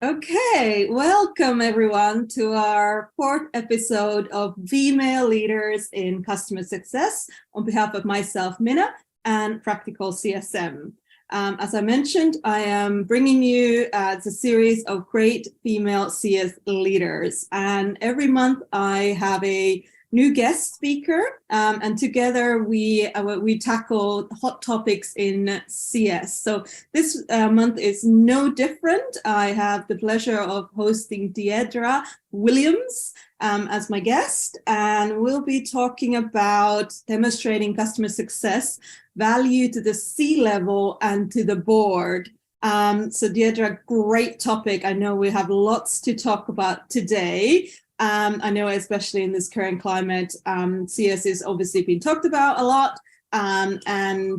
Okay, welcome everyone to our fourth episode of Female Leaders in Customer Success on behalf of myself, Minna, and Practical CSM. As I mentioned, I am bringing you a series of great female CS leaders, and every month I have a new guest speaker, and together we tackle hot topics in CS. So this month is no different. I have the pleasure of hosting Deirdre Williams as my guest, and we'll be talking about demonstrating customer success value to the C-level and to the board. So Deirdre, great topic. I know we have lots to talk about today. I know, especially in this current climate, CS is obviously being talked about a lot, and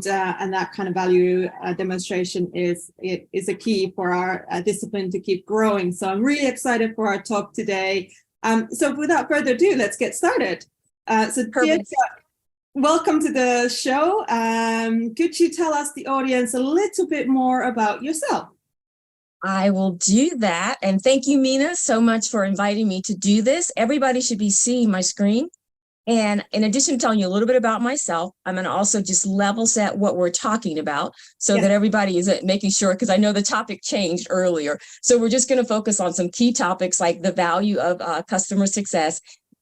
that kind of value demonstration is a key for our discipline to keep growing. So I'm really excited for our talk today. So without further ado, let's get started. So Deirdre, welcome to the show. Could you tell us, the audience, a little bit more about yourself? I will do that. And thank you, Minna, so much for inviting me to do this. Everybody should be seeing my screen. And in addition to telling you a little bit about myself, I'm going to also just level set what we're talking about so that everybody is making sure, because I know the topic changed earlier. So we're just going to focus on some key topics like the value of customer success,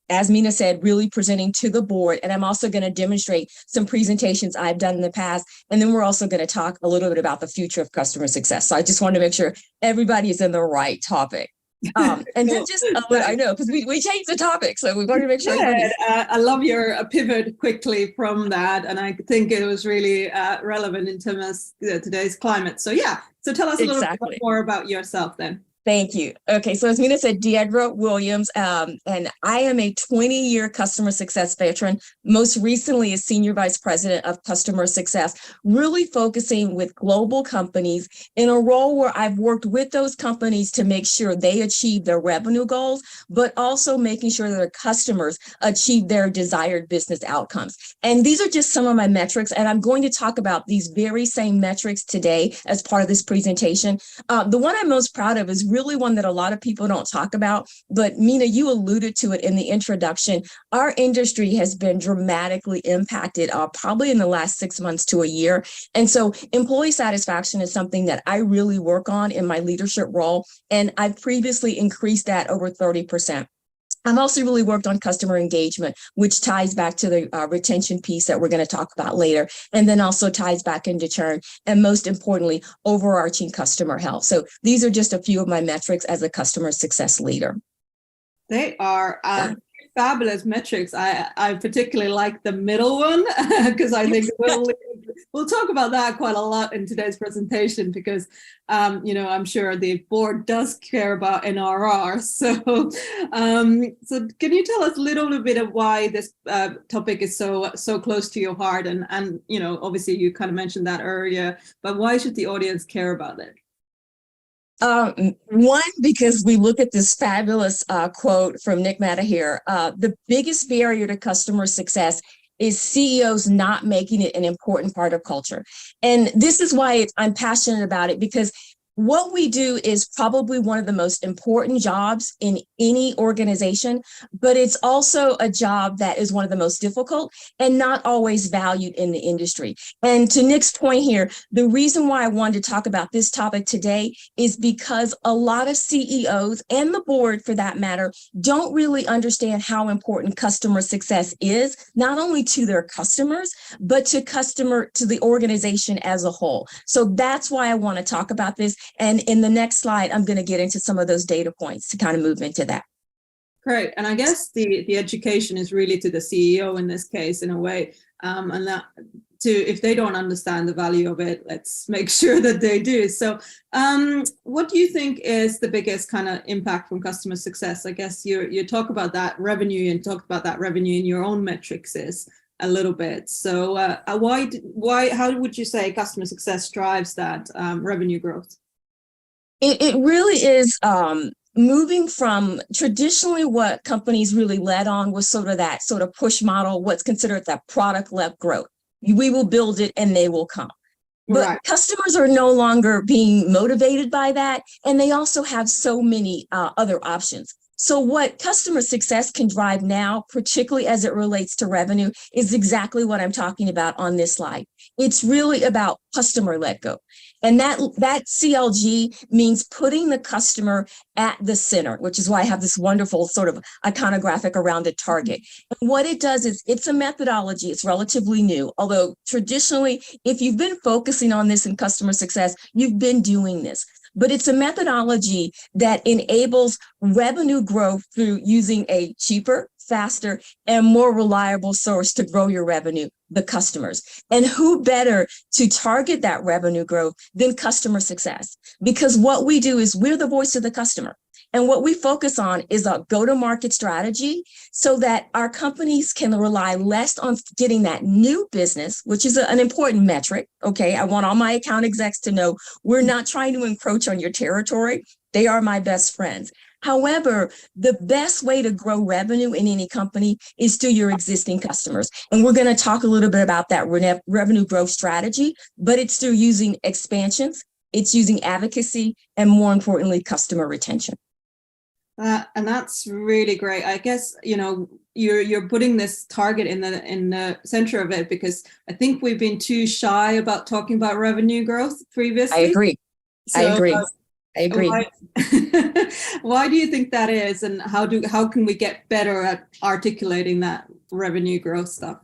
as Minna said, really presenting to the board. And I'm also going to demonstrate some presentations I've done in the past. And then we're also going to talk a little bit about the future of customer success. So I just want to make sure everybody is in the right topic. And then just a little, I know, because we changed the topic. So we wanted to make sure. I love your pivot quickly from that. And I think it was really relevant in terms of today's climate. So yeah, so tell us a little bit more about yourself then. Thank you. Okay, so as Minna said, Deirdre Williams, and I am a 20-year customer success veteran, most recently as Senior Vice President of Customer Success, really focusing with global companies in a role where I've worked with those companies to make sure they achieve their revenue goals, but also making sure that their customers achieve their desired business outcomes. And these are just some of my metrics, and I'm going to talk about these very same metrics today as part of this presentation. The one I'm most proud of is really one that a lot of people don't talk about, but Minna, you alluded to it in the introduction. Our industry has been dramatically impacted probably in the last 6 months to a year. And so employee satisfaction is something that I really work on in my leadership role. And I've previously increased that over 30%. I've also really worked on customer engagement, which ties back to the retention piece that we're going to talk about later, and then also ties back into churn, and most importantly, overarching customer health. So these are just a few of my metrics as a customer success leader. They are fabulous metrics. I particularly like the middle one because I think we'll talk about that quite a lot in today's presentation because, I'm sure the board does care about NRR. So, so can you tell us a little bit of why this topic is so close to your heart? And obviously you kind of mentioned that earlier, but why should the audience care about it? One, because we look at this fabulous quote from Nick Madahir, the biggest barrier to customer success is CEOs not making it an important part of culture. And this is why I'm passionate about it, because what we do is probably one of the most important jobs in any organization, but it's also a job that is one of the most difficult and not always valued in the industry. And to Nick's point here, the reason why I wanted to talk about this topic today is because a lot of CEOs and the board, for that matter, don't really understand how important customer success is, not only to their customers, but to the organization as a whole. So that's why I want to talk about this. And in the next slide, I'm going to get into some of those data points to kind of move into that. Great. And I guess the education is really to the CEO in this case, in a way, and that if they don't understand the value of it, let's make sure that they do. So what do you think is the biggest kind of impact from customer success? I guess you talk about that revenue and talk about that revenue in your own metrics is a little bit. So how would you say customer success drives that revenue growth? It really is moving from traditionally what companies really led on was sort of that sort of push model, what's considered that product-led growth. We will build it and they will come. But Right. customers are no longer being motivated by that. And they also have so many other options. So what customer success can drive now, particularly as it relates to revenue, is exactly what I'm talking about on this slide. It's really about customer let go. And that CLG means putting the customer at the center, which is why I have this wonderful sort of iconographic around a target. And what it does is it's a methodology. It's relatively new, although traditionally, if you've been focusing on this in customer success, you've been doing this. But it's a methodology that enables revenue growth through using a cheaper, faster, and more reliable source to grow your revenue, the customers. And who better to target that revenue growth than customer success? Because what we do is we're the voice of the customer. And what we focus on is a go-to-market strategy so that our companies can rely less on getting that new business, which is an important metric. Okay, I want all my account execs to know we're not trying to encroach on your territory. They are my best friends. However, the best way to grow revenue in any company is through your existing customers. And we're going to talk a little bit about that revenue growth strategy, but it's through using expansions, it's using advocacy, and more importantly, customer retention. And that's really great. I guess, you're putting this target in the center of it, because I think we've been too shy about talking about revenue growth previously. I agree. I agree. Why do you think that is, and how can we get better at articulating that revenue growth stuff?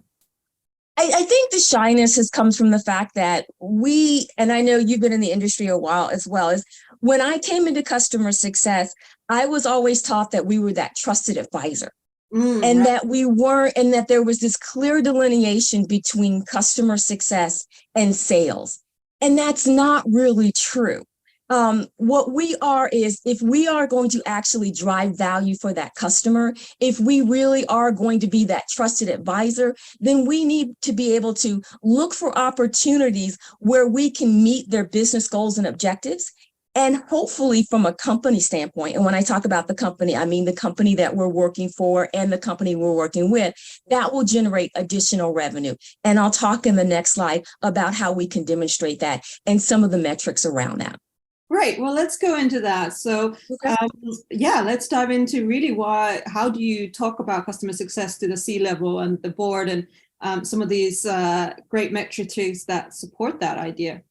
I think the shyness comes from the fact that and I know you've been in the industry a while as well, is when I came into customer success, I was always taught that we were that trusted advisor. And that we weren't, and that there was this clear delineation between customer success and sales. And that's not really true. What we are is, if we are going to actually drive value for that customer, if we really are going to be that trusted advisor, then we need to be able to look for opportunities where we can meet their business goals and objectives. And hopefully from a company standpoint, and when I talk about the company, I mean the company that we're working for and the company we're working with, that will generate additional revenue. And I'll talk in the next slide about how we can demonstrate that and some of the metrics around that. Right. Well, let's go into that. So, let's dive into really how do you talk about customer success to the C-level and the board, and some of these great metrics that support that idea?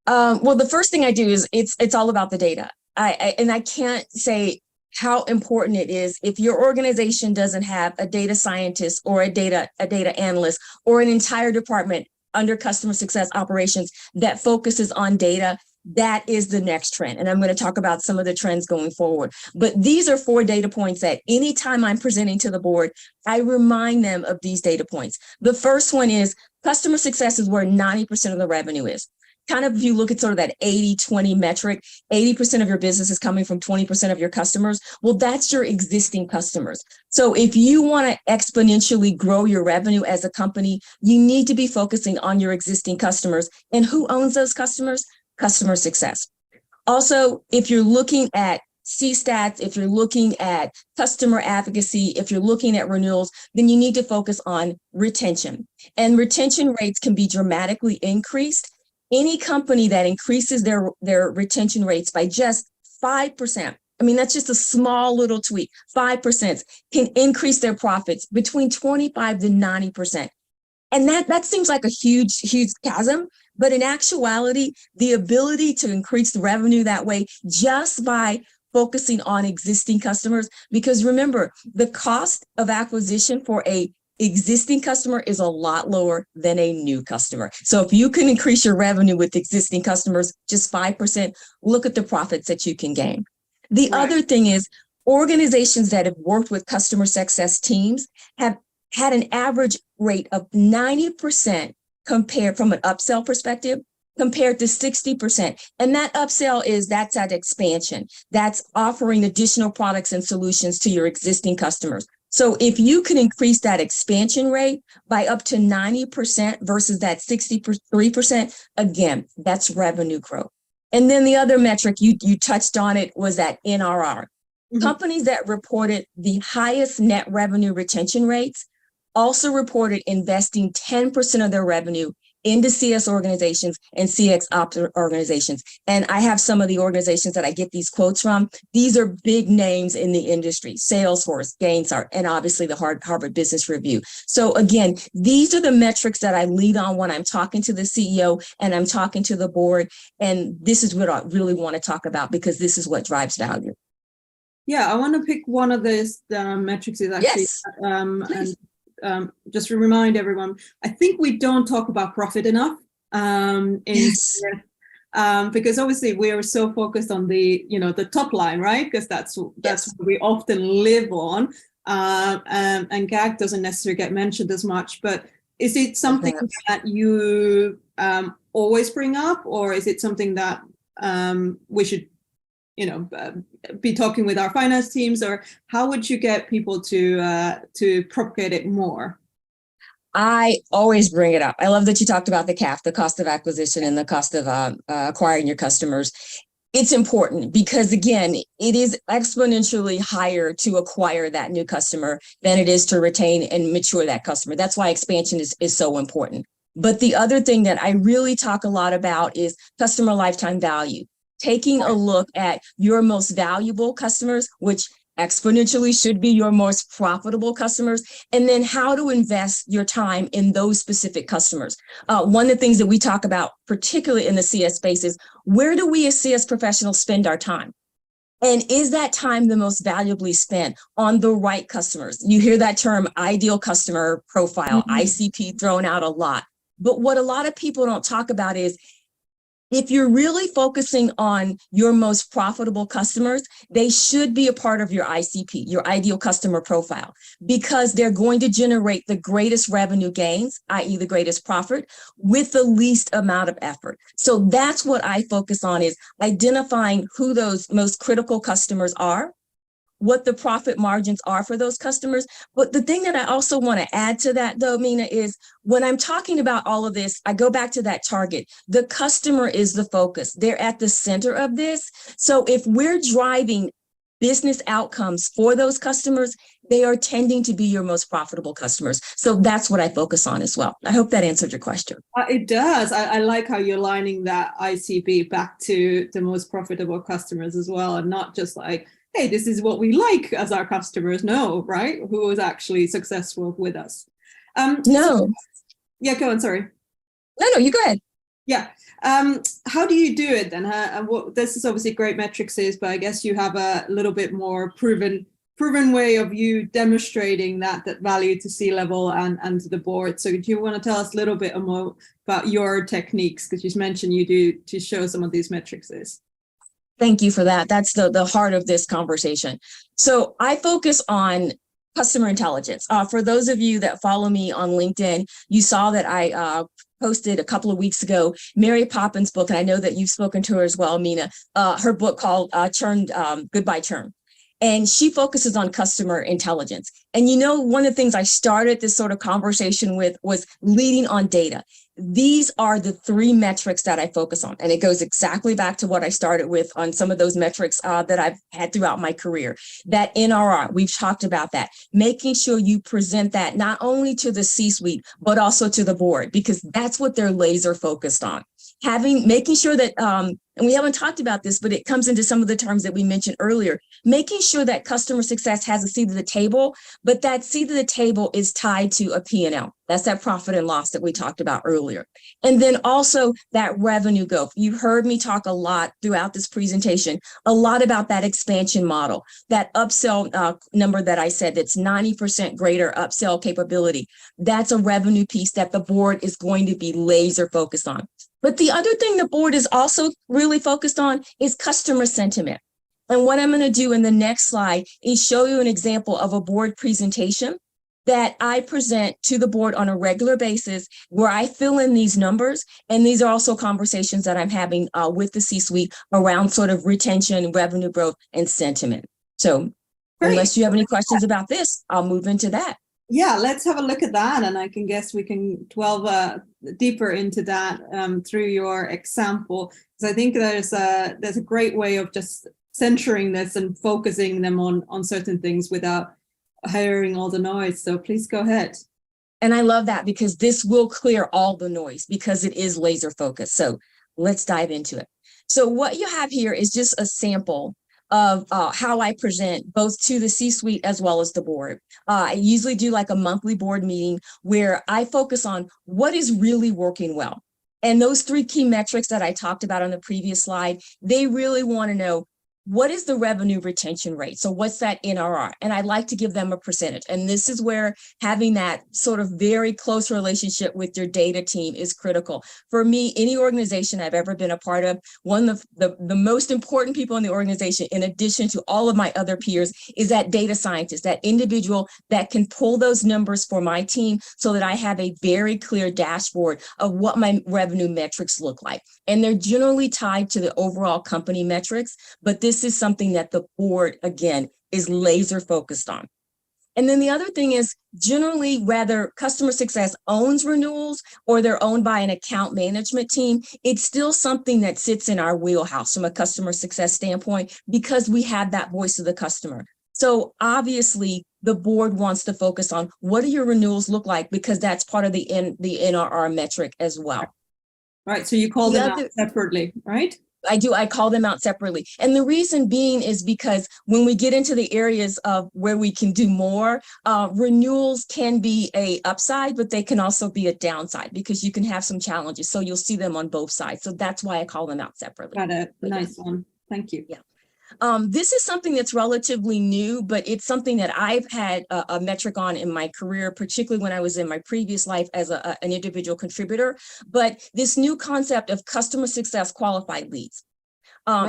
Well, the first thing I do is it's all about the data. I can't say how important it is if your organization doesn't have a data scientist or a data analyst or an entire department under customer success operations that focuses on data. That is the next trend. And I'm going to talk about some of the trends going forward. But these are 4 data points that anytime I'm presenting to the board, I remind them of these data points. The first one is customer success is where 90% of the revenue is. Kind of, if you look at sort of that 80-20 metric, 80% of your business is coming from 20% of your customers. Well, that's your existing customers. So if you want to exponentially grow your revenue as a company, you need to be focusing on your existing customers. And who owns those customers? Customer success. Also, if you're looking at C-stats, if you're looking at customer advocacy, if you're looking at renewals, then you need to focus on retention. And retention rates can be dramatically increased. Any company that increases their retention rates by just 5%, I mean, that's just a small little tweak, 5% can increase their profits between 25 to 90%. And that seems like a huge chasm. But in actuality, the ability to increase the revenue that way just by focusing on existing customers, because remember, the cost of acquisition for a existing customer is a lot lower than a new customer. So if you can increase your revenue with existing customers, just 5%, look at the profits that you can gain. The other thing is, organizations that have worked with customer success teams have had an average rate of 90% compared from an upsell perspective, compared to 60%. And that upsell that's that expansion. That's offering additional products and solutions to your existing customers. So if you can increase that expansion rate by up to 90% versus that 63%, again, that's revenue growth. And then the other metric, you touched on it, was that NRR. Mm-hmm. Companies that reported the highest net revenue retention rates also reported investing 10% of their revenue into CS organizations and CX ops organizations. And I have some of the organizations that I get these quotes from. These are big names in the industry: Salesforce, Gainsart, and obviously the Harvard Business Review. So again, these are the metrics that I lead on when I'm talking to the CEO and I'm talking to the board. And this is what I really want to talk about, because this is what drives value. Yeah, I want to pick one of these metrics is actually, Yes, and just to remind everyone, I think we don't talk about profit enough. Yes. Because obviously we are so focused on the top line, right? Because that's Yes. what we often live on, and GAG doesn't necessarily get mentioned as much. But is it something that you always bring up, or is it something that we should be talking with our finance teams, or how would you get people to propagate it more? I always bring it up. I love that you talked about the CAC, the cost of acquisition, and the cost of acquiring your customers. It's important because, again, it is exponentially higher to acquire that new customer than it is to retain and mature that customer. That's why expansion is so important. But the other thing that I really talk a lot about is customer lifetime value. Taking a look at your most valuable customers, which exponentially should be your most profitable customers, and then how to invest your time in those specific customers. One of the things that we talk about, particularly in the CS space, is where do we as CS professionals spend our time? And is that time the most valuably spent on the right customers? You hear that term, ideal customer profile, ICP, thrown out a lot. But what a lot of people don't talk about is, if you're really focusing on your most profitable customers, they should be a part of your ICP, your ideal customer profile, because they're going to generate the greatest revenue gains, i.e. the greatest profit, with the least amount of effort. So that's what I focus on, is identifying who those most critical customers are, what the profit margins are for those customers. But the thing that I also want to add to that, though, Minna, is when I'm talking about all of this, I go back to that target. The customer is the focus. They're at the center of this. So if we're driving business outcomes for those customers, they are tending to be your most profitable customers. So that's what I focus on as well. I hope that answered your question. It does. I like how you're lining that ICP back to the most profitable customers as well, and not just like, hey, this is what we like as our customers. No, right? Who is actually successful with us? No. Yeah, go on. Sorry. No, you go ahead. Yeah. How do you do it then? This is obviously great metrics, but I guess you have a little bit more proven way of you demonstrating that value to C-level and to the board. So do you want to tell us a little bit more about your techniques? Because you mentioned you do to show some of these metrics. Thank you for that. That's the heart of this conversation. So I focus on customer intelligence. For those of you that follow me on LinkedIn, you saw that I posted a couple of weeks ago Mary Poppins' book, and I know that you've spoken to her as well, Minna, her book called Churn, Goodbye Churn. And she focuses on customer intelligence. And one of the things I started this sort of conversation with was leading on data. These are the three metrics that I focus on. And it goes exactly back to what I started with on some of those metrics that I've had throughout my career. That NRR, we've talked about that, making sure you present that not only to the C-suite, but also to the board, because that's what they're laser focused on. Making sure that, and we haven't talked about this, but it comes into some of the terms that we mentioned earlier, making sure that customer success has a seat at the table, but that seat at the table is tied to a P&L. That's that profit and loss that we talked about earlier. And then also that revenue growth. You heard me talk a lot throughout this presentation, a lot about that expansion model, that upsell number that I said, that's 90% greater upsell capability. That's a revenue piece that the board is going to be laser focused on. But the other thing the board is also really focused on is customer sentiment. And what I'm going to do in the next slide is show you an example of a board presentation that I present to the board on a regular basis, where I fill in these numbers. And these are also conversations that I'm having with the C-suite around sort of retention, revenue growth, and sentiment. So unless you have any questions about this, I'll move into that. Yeah, let's have a look at that, and I can guess we can delve deeper into that through your example, because I think there's a great way of just centering this and focusing them on certain things without hearing all the noise. So please go ahead. And I love that because this will clear all the noise because it is laser focused. So let's dive into it. So what you have here is just a sample of how I present both to the C-suite as well as the board. I usually do like a monthly board meeting where I focus on what is really working well. And those 3 key metrics that I talked about on the previous slide, they really want to know, what is the revenue retention rate? So what's that NRR? And I like to give them a percentage. And this is where having that sort of very close relationship with your data team is critical. For me, any organization I've ever been a part of, one of the most important people in the organization, in addition to all of my other peers, is that data scientist, that individual that can pull those numbers for my team so that I have a very clear dashboard of what my revenue metrics look like. And they're generally tied to the overall company metrics, but this is something that the board, again, is laser focused on. And then the other thing is, generally, whether customer success owns renewals or they're owned by an account management team, it's still something that sits in our wheelhouse from a customer success standpoint because we have that voice of the customer. So obviously, the board wants to focus on what do your renewals look like, because that's part of the NRR metric as well. Right. So you call them out separately, right? I call them out separately. And the reason being is because when we get into the areas of where we can do more, renewals can be a upside, but they can also be a downside because you can have some challenges. So you'll see them on both sides. So that's why I call them out separately. Got it. Nice one. Thank you. Yeah. This is something that's relatively new, but it's something that I've had a metric on in my career, particularly when I was in my previous life as an individual contributor. But this new concept of customer success qualified leads.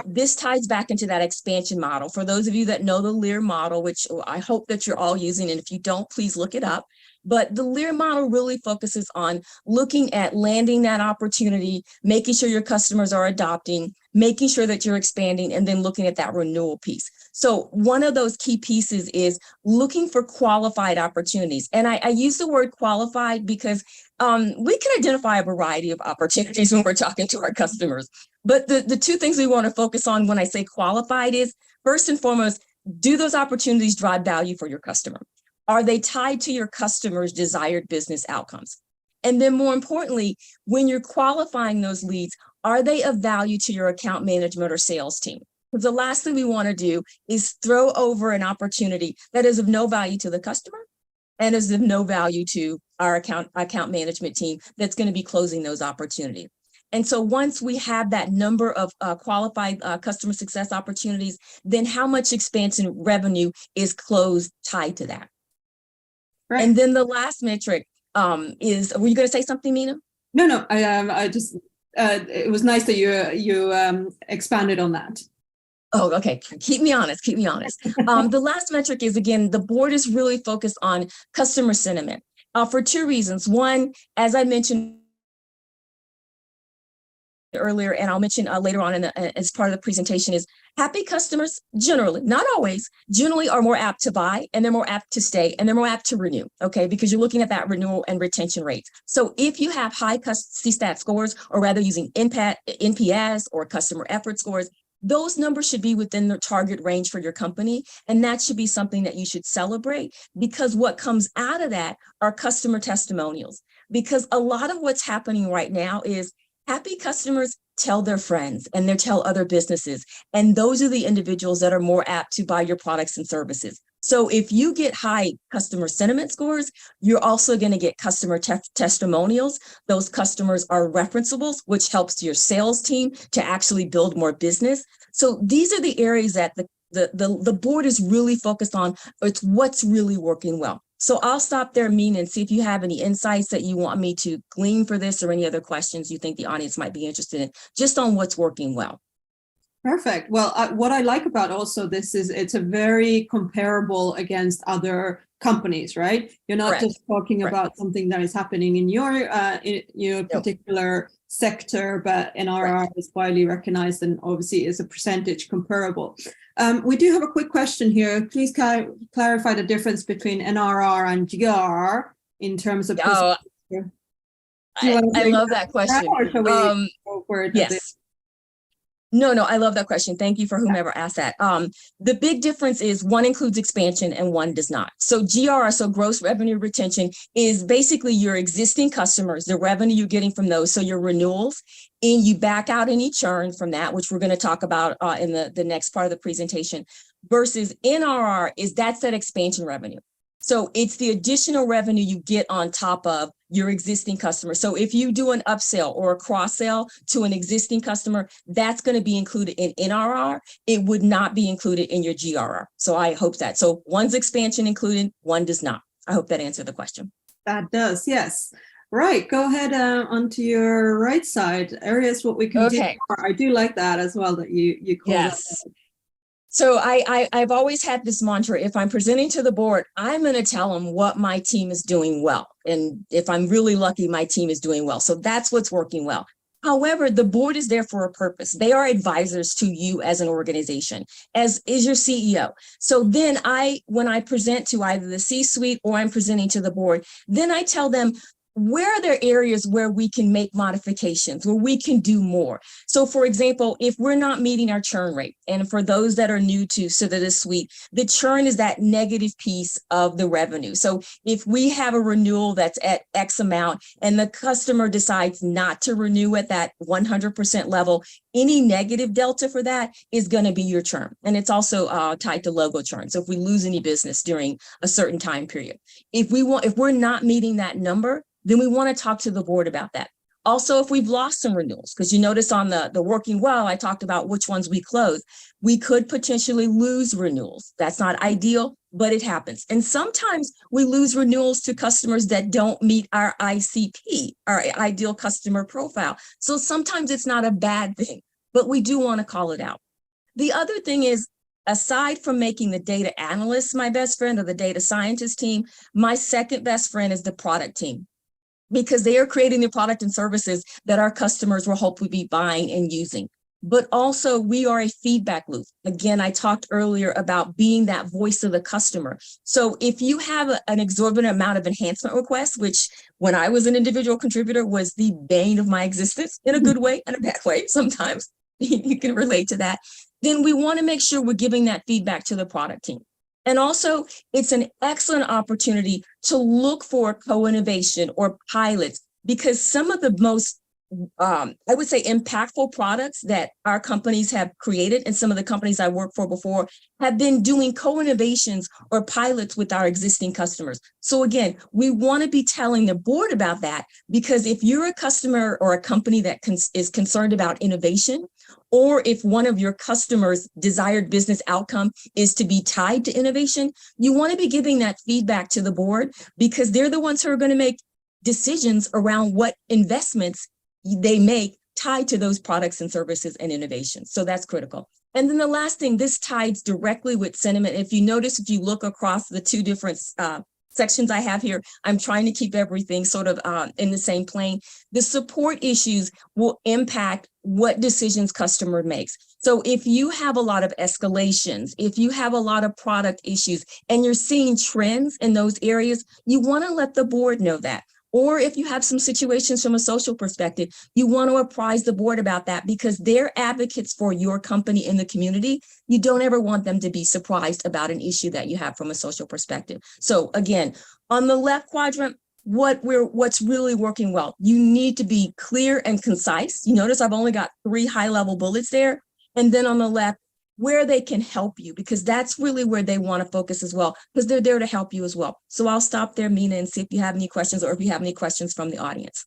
This ties back into that expansion model. For those of you that know the Lear model, which I hope that you're all using, and if you don't, please look it up. But the Lear model really focuses on looking at landing that opportunity, making sure your customers are adopting, making sure that you're expanding, and then looking at that renewal piece. So one of those key pieces is looking for qualified opportunities. And I use the word qualified because we can identify a variety of opportunities when we're talking to our customers. But the 2 things we want to focus on when I say qualified is, first and foremost, do those opportunities drive value for your customer? Are they tied to your customer's desired business outcomes? And then more importantly, when you're qualifying those leads, are they of value to your account management or sales team? Because the last thing we want to do is throw over an opportunity that is of no value to the customer and is of no value to our account management team that's going to be closing those opportunities. And so once we have that number of qualified customer success opportunities, then how much expansion revenue is closed tied to that? Right. And then the last metric is, were you going to say something, Minna? No, I just, it was nice that you expanded on that. Oh, okay. Keep me honest. The last metric is, again, the board is really focused on customer sentiment for 2 reasons. One, as I mentioned earlier, and I'll mention later on as part of the presentation, is happy customers generally, not always, generally are more apt to buy, and they're more apt to stay, and they're more apt to renew, okay? Because you're looking at that renewal and retention rates. So if you have high CSAT scores, or rather using NPS or customer effort scores, those numbers should be within the target range for your company. And that should be something that you should celebrate, because what comes out of that are customer testimonials. Because a lot of what's happening right now is happy customers tell their friends and they tell other businesses. And those are the individuals that are more apt to buy your products and services. So if you get high customer sentiment scores, you're also going to get customer testimonials. Those customers are referenceables, which helps your sales team to actually build more business. So these are the areas that the board is really focused on. It's what's really working well. So I'll stop there, Minna, and see if you have any insights that you want me to glean for this, or any other questions you think the audience might be interested in, just on what's working well. Perfect. Well, what I like about also this is it's a very comparable against other companies, right? You're not just talking about something that is happening in your particular sector, but NRR is widely recognized and obviously is a percentage comparable. We do have a quick question here. Please clarify the difference between NRR and GR in terms of. I love that question. Yes. No, I love that question. Thank you for whomever asked that. The big difference is one includes expansion and one does not. So GRR, so gross revenue retention, is basically your existing customers, the revenue you're getting from those. So your renewals, and you back out any churn from that, which we're going to talk about in the next part of the presentation, versus NRR that's that expansion revenue. So it's the additional revenue you get on top of your existing customer. So if you do an upsell or a cross sell to an existing customer, that's going to be included in NRR. It would not be included in your GRR. So I hope that. So one's expansion included, one does not. I hope that answered the question. That does, yes. Right, go ahead onto your right side. Areas what we can do. I do like that as well, that you called yes. So I've always had this mantra: if I'm presenting to the board, I'm going to tell them what my team is doing well. And if I'm really lucky, my team is doing well. So that's what's working well. However, the board is there for a purpose. They are advisors to you as an organization, as is your CEO. So then when I present to either the C-suite or I'm presenting to the board, then I tell them, where are there areas where we can make modifications, where we can do more? So for example, if we're not meeting our churn rate, and for those that are new to the suite, the churn is that negative piece of the revenue. So if we have a renewal that's at X amount and the customer decides not to renew at that 100% level, any negative delta for that is going to be your churn. And it's also tied to logo churn. So if we lose any business during a certain time period, if we're not meeting that number, then we want to talk to the board about that. Also, if we've lost some renewals, because you notice on the working well, I talked about which ones we close, we could potentially lose renewals. That's not ideal, but it happens. And sometimes we lose renewals to customers that don't meet our ICP, our ideal customer profile. So sometimes it's not a bad thing, but we do want to call it out. The other thing is, aside from making the data analyst my best friend or the data scientist team, my second best friend is the product team, because they are creating the product and services that our customers will hopefully be buying and using. But also we are a feedback loop. Again, I talked earlier about being that voice of the customer. So if you have an exorbitant amount of enhancement requests, which when I was an individual contributor was the bane of my existence, in a good way and a bad way, sometimes you can relate to that, then we want to make sure we're giving that feedback to the product team. And also, it's an excellent opportunity to look for co-innovation or pilots, because some of the most, I would say, impactful products that our companies have created, and some of the companies I worked for before, have been doing co-innovations or pilots with our existing customers. So again, we want to be telling the board about that, because if you're a customer or a company that is concerned about innovation, or if one of your customers' desired business outcome is to be tied to innovation, you want to be giving that feedback to the board, because they're the ones who are going to make decisions around what investments they make tied to those products and services and innovations. So that's critical. And then the last thing, this ties directly with sentiment. If you notice, if you look across the two different sections I have here, I'm trying to keep everything sort of in the same plane. The support issues will impact what decisions customer makes. So if you have a lot of escalations, if you have a lot of product issues, and you're seeing trends in those areas, you want to let the board know that. Or if you have some situations from a social perspective, you want to apprise the board about that, because they're advocates for your company in the community. You don't ever want them to be surprised about an issue that you have from a social perspective. So again, on the left quadrant, what's really working well, you need to be clear and concise. You notice I've only got 3 high-level bullets there. And then on the left, where they can help you, because that's really where they want to focus as well, because they're there to help you as well. So I'll stop there, Minna, and see if you have any questions, or if you have any questions from the audience.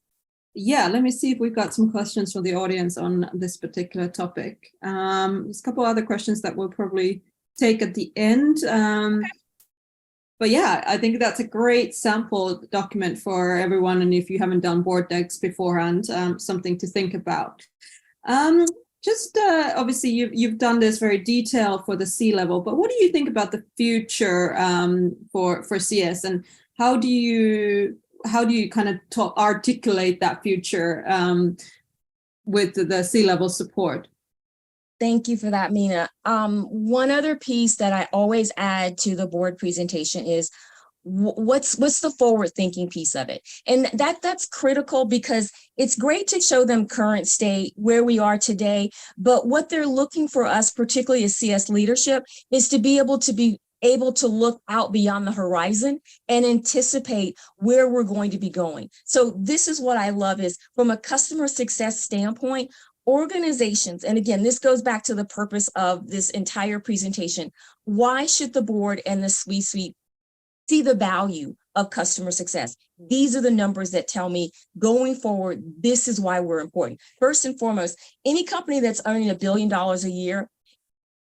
Yeah, let me see if we've got some questions from the audience on this particular topic. There's a couple other questions that we'll probably take at the end. But yeah, I think that's a great sample document for everyone. And if you haven't done board decks beforehand, something to think about. Obviously, you've done this very detailed for the C-level, but what do you think about the future for CS, and how do you kind of articulate that future with the C-level support? Thank you for that, Minna. One other piece that I always add to the board presentation is, what's the forward thinking piece of it? And that's critical, because it's great to show them current state, where we are today, but what they're looking for us, particularly as CS leadership, is to be able to look out beyond the horizon and anticipate where we're going to be going. So this is what I love, is from a customer success standpoint, organizations, and again, this goes back to the purpose of this entire presentation. Why should the board and the C-suite see the value of customer success? These are the numbers that tell me going forward, this is why we're important. First and foremost, any company that's earning $1 billion a year,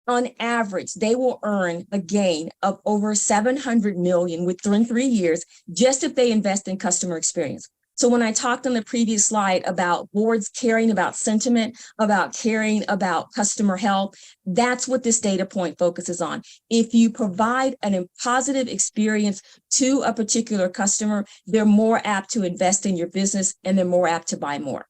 on average, they will earn a gain of over 700 million within 3 years, just if they invest in customer experience. So when I talked on the previous slide about boards caring about sentiment, about caring about customer health, that's what this data point focuses on. If you provide a positive experience to a particular customer, they're more apt to invest in your business, and they're more apt to buy more.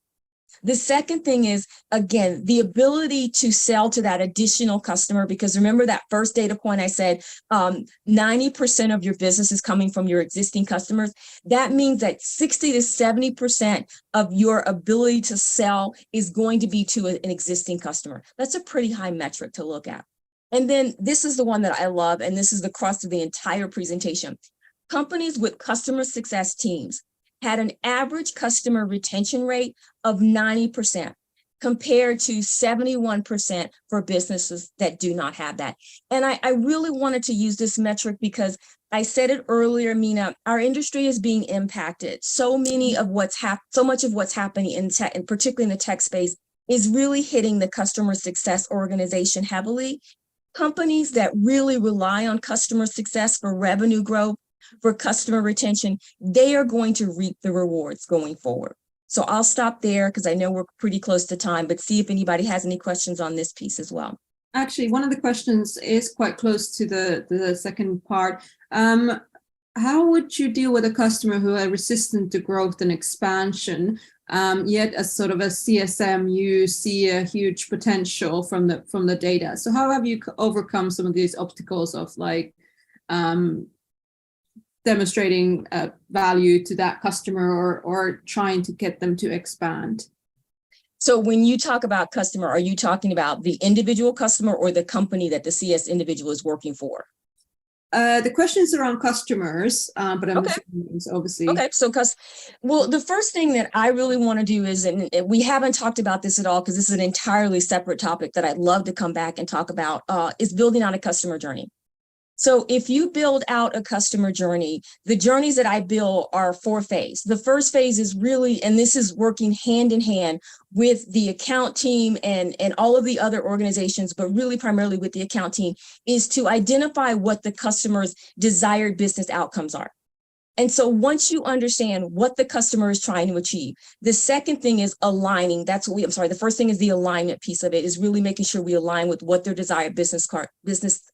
The second thing is, again, the ability to sell to that additional customer, because remember that first data point I said, 90% of your business is coming from your existing customers. That means that 60 to 70% of your ability to sell is going to be to an existing customer. That's a pretty high metric to look at. And then this is the one that I love, and this is the crux of the entire presentation. Companies with customer success teams had an average customer retention rate of 90%, compared to 71% for businesses that do not have that. And I really wanted to use this metric because I said it earlier, Minna, our industry is being impacted. So much of what's happening in tech, and particularly in the tech space, is really hitting the customer success organization heavily. Companies that really rely on customer success for revenue growth, for customer retention, they are going to reap the rewards going forward. So I'll stop there because I know we're pretty close to time, but see if anybody has any questions on this piece as well. Actually, one of the questions is quite close to the second part. How would you deal with a customer who are resistant to growth and expansion, yet as sort of a CSM, you see a huge potential from the data? So how have you overcome some of these obstacles of like demonstrating value to that customer or trying to get them to expand? So when you talk about customer, are you talking about the individual customer or the company that the CS individual is working for? The question is around customers, but I'm assuming it's obviously. Okay, so well, the first thing that I really want to do is, and we haven't talked about this at all because this is an entirely separate topic that I'd love to come back and talk about, is building out a customer journey. So if you build out a customer journey, the journeys that I build are 4 phases. The first phase is really, and this is working hand in hand with the account team and all of the other organizations, but really primarily with the account team, is to identify what the customer's desired business outcomes are. And so once you understand what the customer is trying to achieve, the second thing is aligning. The first thing is the alignment piece of it, is really making sure we align with what their desired business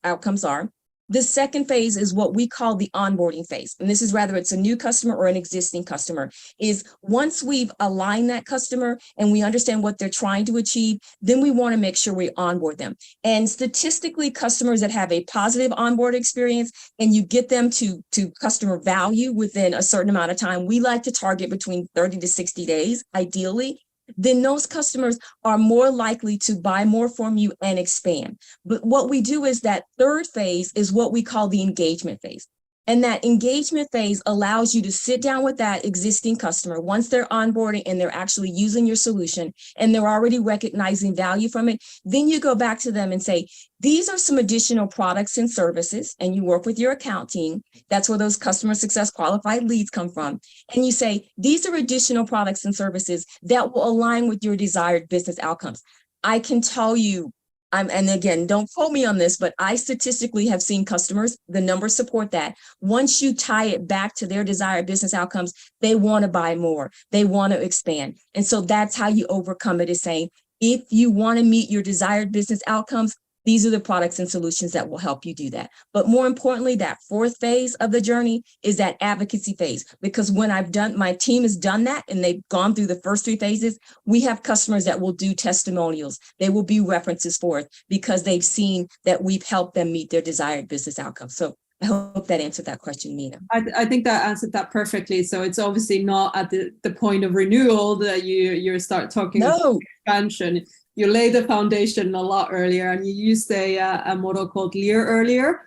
outcomes are. The second phase is what we call the onboarding phase. And this is whether it's a new customer or an existing customer, is once we've aligned that customer and we understand what they're trying to achieve, then we want to make sure we onboard them. And statistically, customers that have a positive onboard experience and you get them to customer value within a certain amount of time, we like to target between 30 to 60 days, ideally, then those customers are more likely to buy more from you and expand. But what we do is that third phase is what we call the engagement phase. And that engagement phase allows you to sit down with that existing customer once they're onboarding and they're actually using your solution and they're already recognizing value from it. Then you go back to them and say, these are some additional products and services, and you work with your account team. That's where those customer success qualified leads come from. And you say, these are additional products and services that will align with your desired business outcomes. I can tell you, and again, don't quote me on this, but I statistically have seen customers, the numbers support that. Once you tie it back to their desired business outcomes, they want to buy more, they want to expand. And so that's how you overcome it, is saying, if you want to meet your desired business outcomes, these are the products and solutions that will help you do that. But more importantly, that fourth phase of the journey is that advocacy phase, because when my team has done that and they've gone through the first 3 phases, we have customers that will do testimonials. They will be references for it because they've seen that we've helped them meet their desired business outcomes. So I hope that answered that question, Minna. I think that answered that perfectly. So it's obviously not at the point of renewal that you start talking about expansion. You lay the foundation a lot earlier, and you used a model called Lear earlier.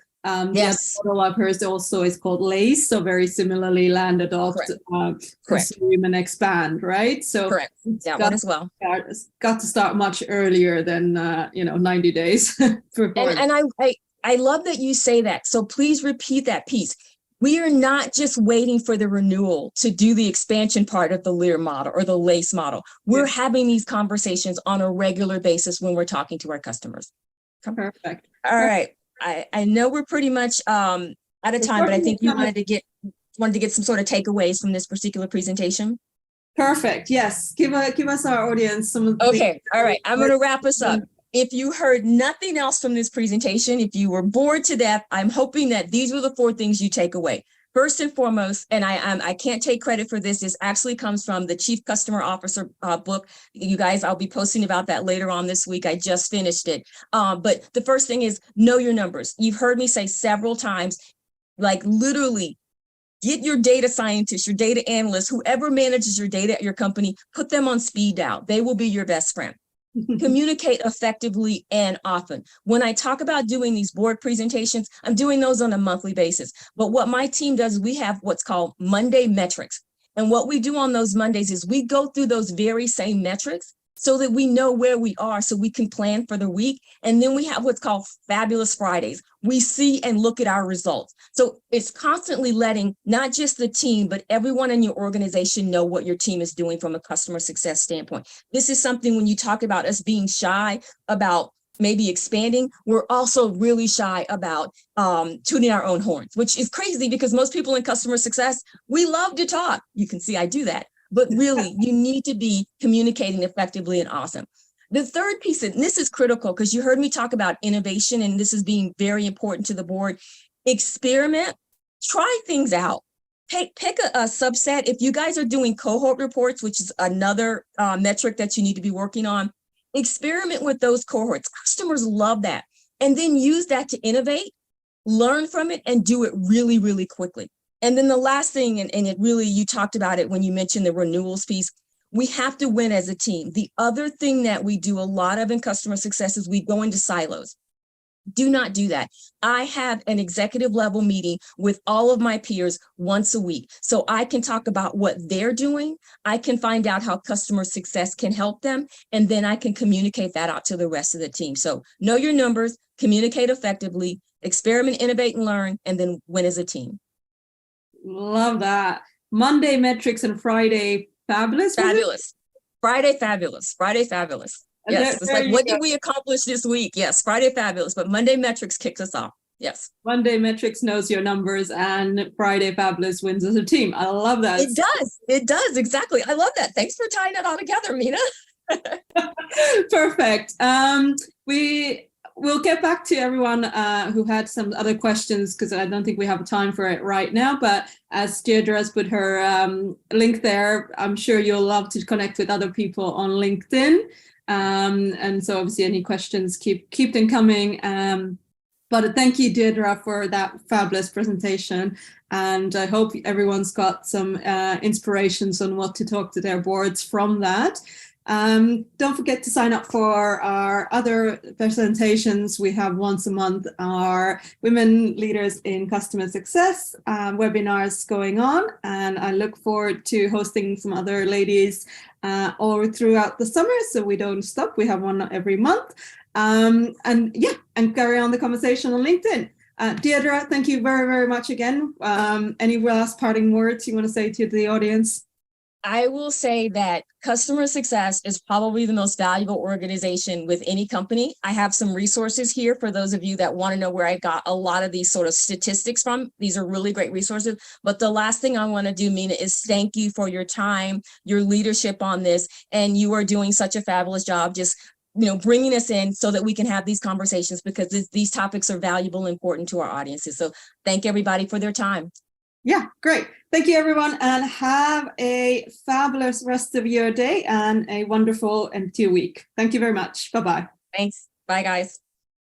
Yes. The other model I've heard also is called LACE, so very similarly land, adopt, consume, and expand, right? So correct. That one as well. Got to start much earlier than 90 days. And I love that you say that. So please repeat that piece. We are not just waiting for the renewal to do the expansion part of the Lear model or the LACE model. We're having these conversations on a regular basis when we're talking to our customers. Perfect. All right. I know we're pretty much out of time, but I think you wanted to get some sort of takeaways from this particular presentation. Perfect. Yes. Give us our audience some of the Okay. All right. I'm going to wrap us up. If you heard nothing else from this presentation, if you were bored to death, I'm hoping that these were the 4 things you take away. First and foremost, and I can't take credit for this, this actually comes from the Chief Customer Officer book. You guys, I'll be posting about that later on this week. I just finished it. But the first thing is know your numbers. You've heard me say several times, like literally, get your data scientists, your data analysts, whoever manages your data at your company, put them on speed dial. They will be your best friend. Communicate effectively and often. When I talk about doing these board presentations, I'm doing those on a monthly basis. But what my team does, we have what's called Monday metrics. And what we do on those Mondays is we go through those very same metrics so that we know where we are so we can plan for the week. And then we have what's called Fabulous Fridays. We see and look at our results. So it's constantly letting not just the team, but everyone in your organization know what your team is doing from a customer success standpoint. This is something when you talk about us being shy about maybe expanding, we're also really shy about tooting our own horns, which is crazy because most people in customer success, we love to talk. You can see I do that. But really, you need to be communicating effectively and awesome. The third piece, and this is critical because you heard me talk about innovation, and this is being very important to the board. Experiment, try things out. Pick a subset. If you guys are doing cohort reports, which is another metric that you need to be working on, experiment with those cohorts. Customers love that. And then use that to innovate, learn from it, and do it really, really quickly. And then the last thing, and it really, you talked about it when you mentioned the renewals piece, we have to win as a team. The other thing that we do a lot of in customer success is we go into silos. Do not do that. I have an executive level meeting with all of my peers once a week. So I can talk about what they're doing. I can find out how customer success can help them. And then I can communicate that out to the rest of the team. So know your numbers, communicate effectively, experiment, innovate, and learn, and then win as a team. Love that. Monday metrics and Friday fabulous. Fabulous. Friday fabulous. Friday fabulous. Yes. It's like, what did we accomplish this week? Yes. Friday fabulous. But Monday metrics kicks us off. Yes. Monday metrics knows your numbers and Friday fabulous wins as a team. I love that. It does. It does. Exactly. I love that. Thanks for tying it all together, Minna. Perfect. We'll get back to everyone who had some other questions because I don't think we have time for it right now. But as Deirdre has put her link there, I'm sure you'll love to connect with other people on LinkedIn. And so obviously any questions, keep them coming. But thank you, Deirdre, for that fabulous presentation. And I hope everyone's got some inspirations on what to talk to their boards from that. Don't forget to sign up for our other presentations. We have once a month our Women Leaders in Customer Success webinars going on, and I look forward to hosting some other ladies all throughout the summer, so we don't stop. We have one every month, and carry on the conversation on LinkedIn. Deirdre, thank you very, very much again. Any last parting words you want to say to the audience? I will say that customer success is probably the most valuable organization with any company. I have some resources here for those of you that want to know where I got a lot of these sort of statistics from. These are really great resources. But the last thing I want to do, Minna, is thank you for your time, your leadership on this. And you are doing such a fabulous job just bringing us in so that we can have these conversations because these topics are valuable and important to our audiences. So thank everybody for their time. Yeah, great. Thank you, everyone, and have a fabulous rest of your day and a wonderful end to your week. Thank you very much. Bye-bye. Thanks. Bye, guys.